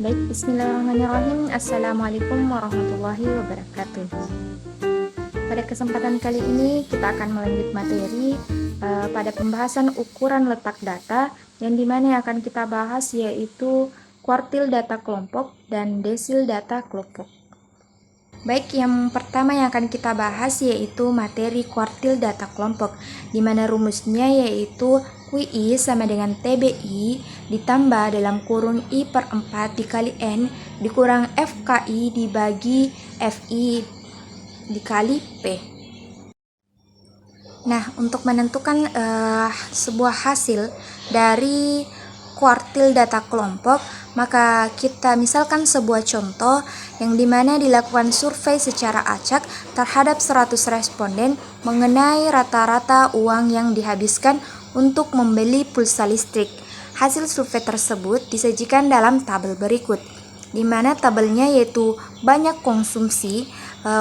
Baik, bismillahirrahmanirrahim. Assalamualaikum warahmatullahi wabarakatuh. Pada kesempatan kali ini kita akan melanjut materi pada pembahasan ukuran letak data, yang dimana yang akan kita bahas yaitu kuartil data kelompok dan desil data kelompok. Baik, yang pertama yang akan kita bahas yaitu materi kuartil data kelompok, di mana rumusnya yaitu QI sama dengan TBI ditambah dalam kurung I per 4 dikali N dikurang FKI dibagi FI dikali P. Nah, untuk menentukan sebuah hasil dari kuartil data kelompok, maka kita misalkan sebuah contoh yang dimana dilakukan survei secara acak terhadap 100 responden mengenai rata-rata uang yang dihabiskan untuk membeli pulsa listrik. Hasil survei tersebut disajikan dalam tabel berikut, di mana tabelnya yaitu banyak konsumsi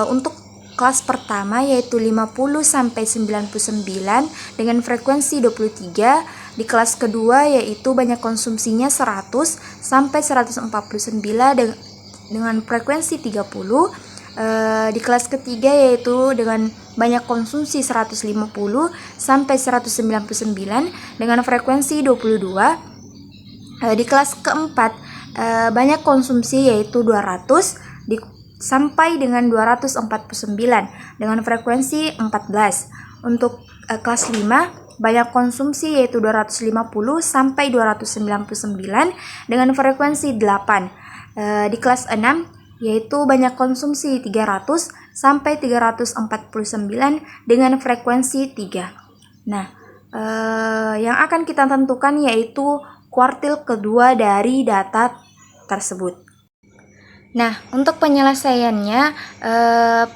untuk kelas pertama yaitu 50 sampai 99 dengan frekuensi 23, di kelas kedua yaitu banyak konsumsinya 100 sampai 149 dengan frekuensi 30, di kelas ketiga yaitu dengan banyak konsumsi 150 sampai 199 dengan frekuensi 22, di kelas keempat banyak konsumsi yaitu 200 sampai dengan 249 dengan frekuensi 14. Untuk kelas 5 banyak konsumsi yaitu 250 sampai 299 dengan frekuensi 8. Di kelas 6 yaitu banyak konsumsi 300 sampai 349 dengan frekuensi 3. Nah, yang akan kita tentukan yaitu kuartil kedua dari data tersebut. Nah, untuk penyelesaiannya,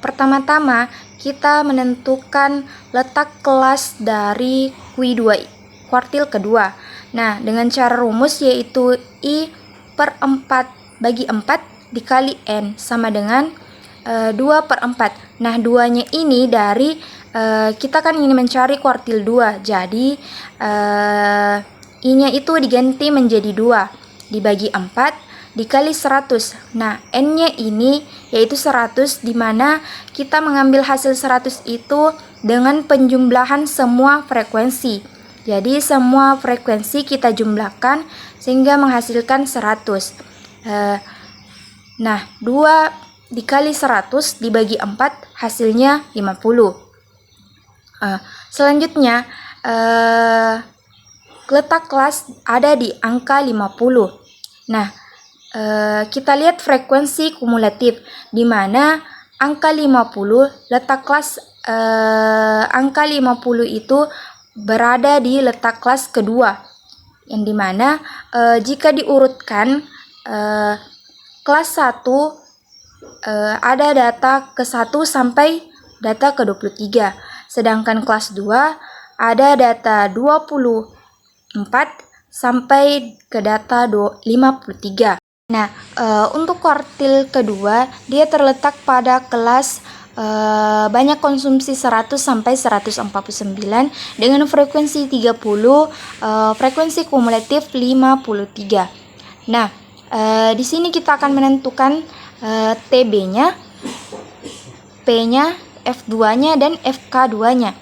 pertama-tama kita menentukan letak kelas dari Q2 kuartil kedua. Nah, dengan cara rumus yaitu I per 4 bagi 4 dikali N sama dengan 2 per 4. Nah, 2-nya ini dari kita kan ingin mencari kuartil 2, jadi I-nya itu diganti menjadi 2 dibagi 4 dikali 100. Nah, N-nya ini yaitu 100, di mana kita mengambil hasil 100 itu dengan penjumlahan semua frekuensi. Jadi semua frekuensi kita jumlahkan sehingga menghasilkan 100. Nah, 2 dikali 100 dibagi 4 hasilnya 50. Selanjutnya letak kelas ada di angka 50. Nah, kita lihat frekuensi kumulatif, di mana angka 50 letak kelas angka 50 itu berada di letak kelas kedua, yang dimana jika diurutkan kelas 1 ada data ke 1 sampai data ke 23, sedangkan kelas 2 ada data 24 sampai ke data 53. Nah, untuk kuartil kedua dia terletak pada kelas banyak konsumsi 100 sampai 149 dengan frekuensi 30, frekuensi kumulatif 53. Nah, di sini kita akan menentukan TB-nya, P-nya, F2-nya dan FK2-nya.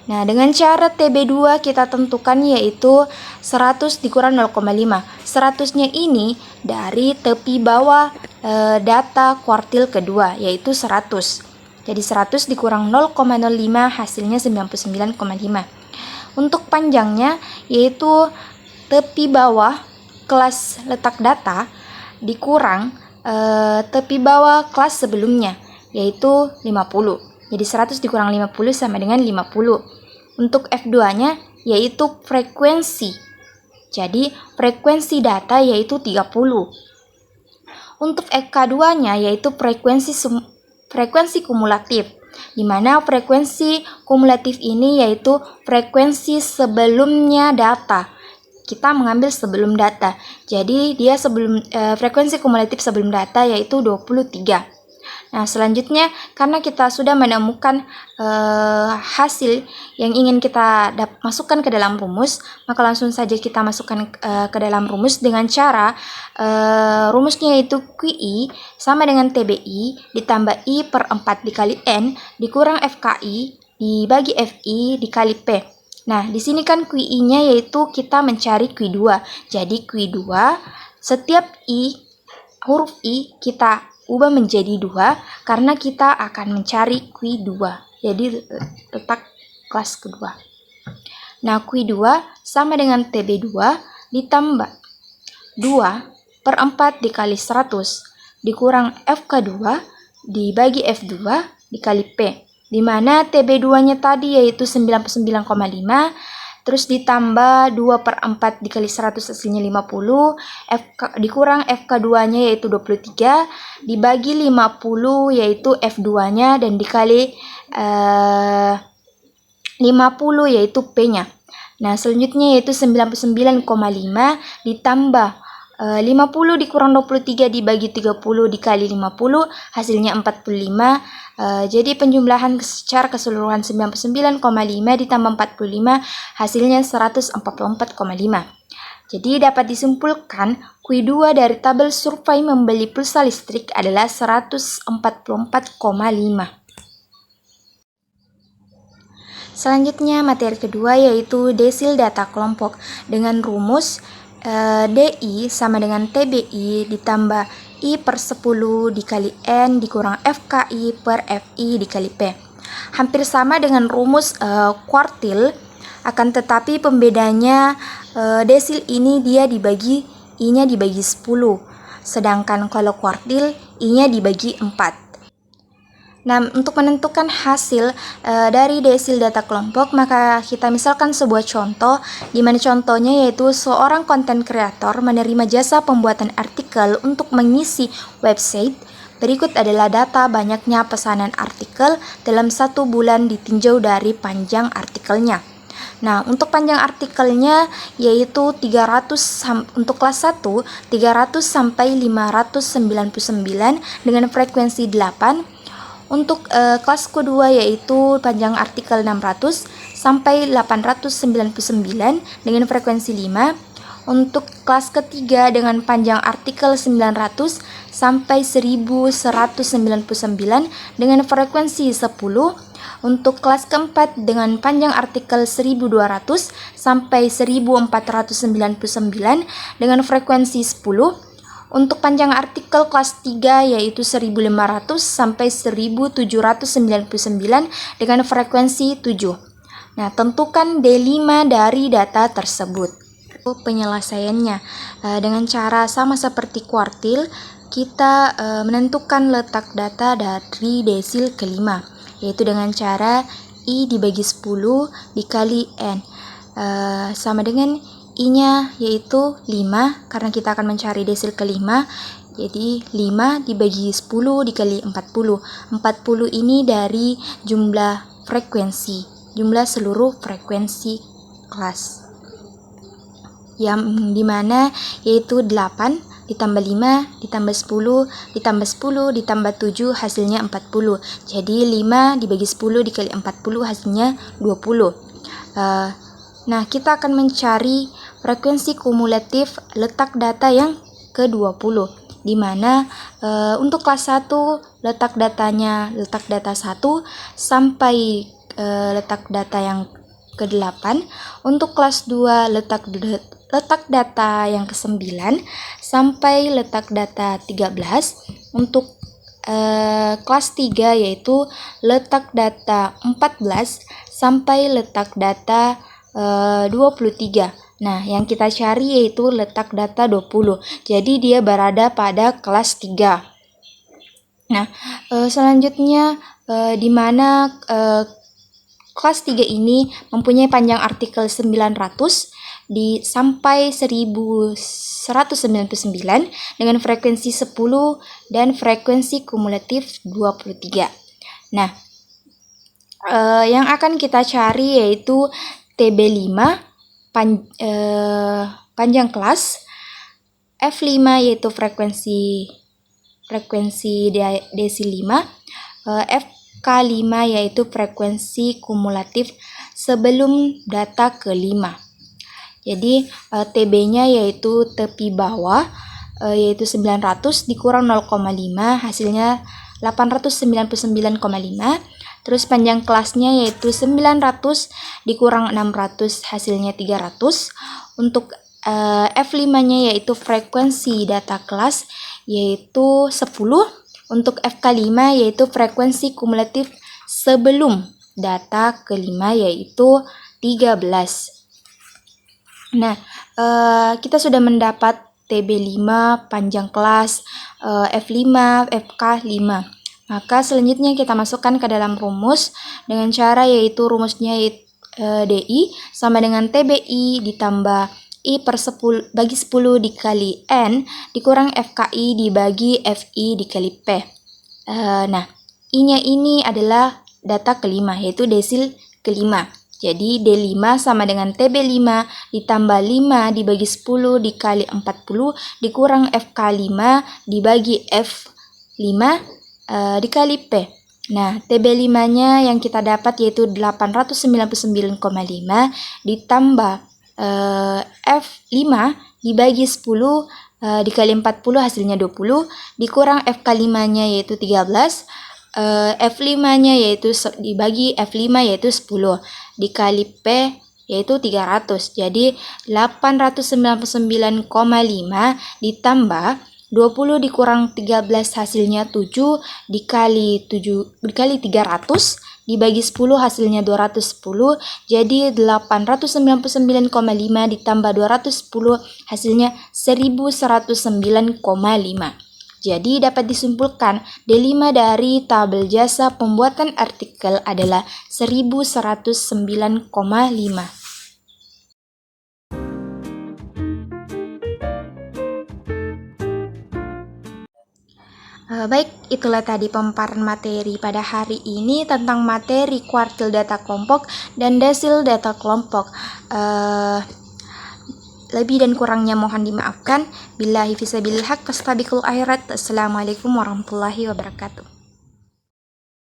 Nah, dengan cara TB2 kita tentukan yaitu 100 dikurang 0,5. 100-nya ini dari tepi bawah data kuartil kedua yaitu 100. Jadi 100 dikurang 0,05 hasilnya 99,5. Untuk panjangnya yaitu tepi bawah kelas letak data dikurang tepi bawah kelas sebelumnya yaitu 50. Jadi 100 dikurang 50 sama dengan 50. Untuk F2-nya yaitu frekuensi. Jadi frekuensi data yaitu 30. Untuk FK2-nya yaitu frekuensi kumulatif, di mana frekuensi kumulatif ini yaitu frekuensi sebelumnya data. Kita mengambil sebelum data. Jadi dia frekuensi kumulatif sebelum data yaitu 23. Nah, selanjutnya karena kita sudah menemukan hasil yang ingin kita masukkan ke dalam rumus, maka langsung saja kita masukkan ke dalam rumus dengan cara rumusnya yaitu QI sama dengan TBI ditambah I per 4 dikali N dikurang FKI dibagi FI dikali P. Nah, di sini kan QI-nya yaitu kita mencari Q2. Jadi Q2 setiap huruf I kita ubah menjadi 2 karena kita akan mencari Q2. Jadi letak kelas kedua. Nah, Q2 sama dengan TB2 ditambah 2 per 4 dikali 100 dikurang FK2 dibagi F2 dikali P. Di mana TB2-nya tadi yaitu 99,5, terus ditambah 2 per 4 dikali 100 hasilnya 50, dikurang FK2-nya yaitu 23, dibagi 50 yaitu F2-nya, dan dikali 50 yaitu P-nya. Nah, selanjutnya yaitu 99,5 ditambah 50 dikurang 23 dibagi 30 dikali 50 hasilnya 45. Jadi penjumlahan secara keseluruhan 99,5 ditambah 45 hasilnya 144,5. Jadi dapat disimpulkan Q2 dari tabel survei membeli pulsa listrik adalah 144,5. Selanjutnya materi kedua yaitu desil data kelompok dengan rumus DI sama dengan TBI ditambah I per 10 dikali N dikurang FKI per FI dikali P. Hampir sama dengan rumus kuartil, akan tetapi pembedanya desil ini dia dibagi I-nya dibagi 10, sedangkan kalau kuartil I-nya dibagi 4. Nah, untuk menentukan hasil dari desil data kelompok, maka kita misalkan sebuah contoh, di mana contohnya yaitu seorang konten kreator menerima jasa pembuatan artikel untuk mengisi website. Berikut adalah data banyaknya pesanan artikel dalam 1 bulan ditinjau dari panjang artikelnya. Nah, untuk panjang artikelnya yaitu 300 untuk kelas 1 300 sampai 599 dengan frekuensi 8. Untuk kelas kedua yaitu panjang artikel 600 sampai 899 dengan frekuensi 5. Untuk kelas ketiga dengan panjang artikel 900 sampai 1199 dengan frekuensi 10. Untuk kelas keempat dengan panjang artikel 1200 sampai 1499 dengan frekuensi 10. Untuk panjang artikel kelas 3 yaitu 1500 sampai 1799 dengan frekuensi 7. Nah, tentukan D5 dari data tersebut. Penyelesaiannya dengan cara sama seperti kuartil, kita menentukan letak data dari desil kelima, yaitu dengan cara I dibagi 10 dikali N sama dengan I-nya yaitu 5 karena kita akan mencari desil kelima. Jadi 5 dibagi 10 dikali 40. 40 ini dari jumlah frekuensi, jumlah seluruh frekuensi kelas. Yang dimana yaitu 8 ditambah 5 ditambah 10 ditambah 10 ditambah 7 hasilnya 40. Jadi 5 dibagi 10 dikali 40 hasilnya 20. Nah, kita akan mencari frekuensi kumulatif letak data yang ke-20, di mana untuk kelas 1 letak data 1 sampai letak data yang ke-8. Untuk kelas 2 letak data yang ke-9 sampai letak data 13. Untuk kelas 3 yaitu letak data 14 sampai letak data 23. Nah, yang kita cari yaitu letak data 20. Jadi dia berada pada kelas 3. Nah, selanjutnya di mana kelas 3 ini mempunyai panjang artikel 900 sampai 1199 dengan frekuensi 10 dan frekuensi kumulatif 23. Nah, yang akan kita cari yaitu TB5 panjang kelas, F5 yaitu frekuensi frekuensi desil 5, FK5 yaitu frekuensi kumulatif sebelum data ke-5. Jadi TB-nya yaitu tepi bawah yaitu 900 dikurang 0,5 hasilnya 899,5. Terus panjang kelasnya yaitu 900 dikurang 600 hasilnya 300. Untuk F5-nya yaitu frekuensi data kelas yaitu 10. Untuk FK5 yaitu frekuensi kumulatif sebelum data ke-5 yaitu 13. Nah, kita sudah mendapat TB5, panjang kelas, F5, FK5. Maka selanjutnya kita masukkan ke dalam rumus dengan cara yaitu rumusnya DI sama dengan TBI ditambah I per 10 bagi 10 dikali N dikurang FKI dibagi FI dikali P. Nah, I-nya ini adalah data kelima yaitu desil kelima. Jadi D5 sama dengan TB5 ditambah 5 dibagi 10 dikali 40 dikurang FK5 dibagi F5 dikali P. Nah, TB5-nya yang kita dapat yaitu 899,5 ditambah F5 dibagi 10 dikali 40 hasilnya 20 dikurang FK5-nya yaitu 13. F5-nya yaitu dibagi F5 yaitu 10 dikali P yaitu 300. Jadi 899,5 ditambah 20 dikurang 13 hasilnya 7 dikali 300 dibagi 10 hasilnya 210. Jadi 899,5 ditambah 210 hasilnya 1109,5. Jadi dapat disimpulkan D5 dari tabel jasa pembuatan artikel adalah 1109,5. Baik, itulah tadi pemaparan materi pada hari ini tentang materi kuartil data kelompok dan desil data kelompok. Lebih dan kurangnya mohon dimaafkan. Billahi fisabilil haq, fastabiqul akhirat. Assalamualaikum warahmatullahi wabarakatuh.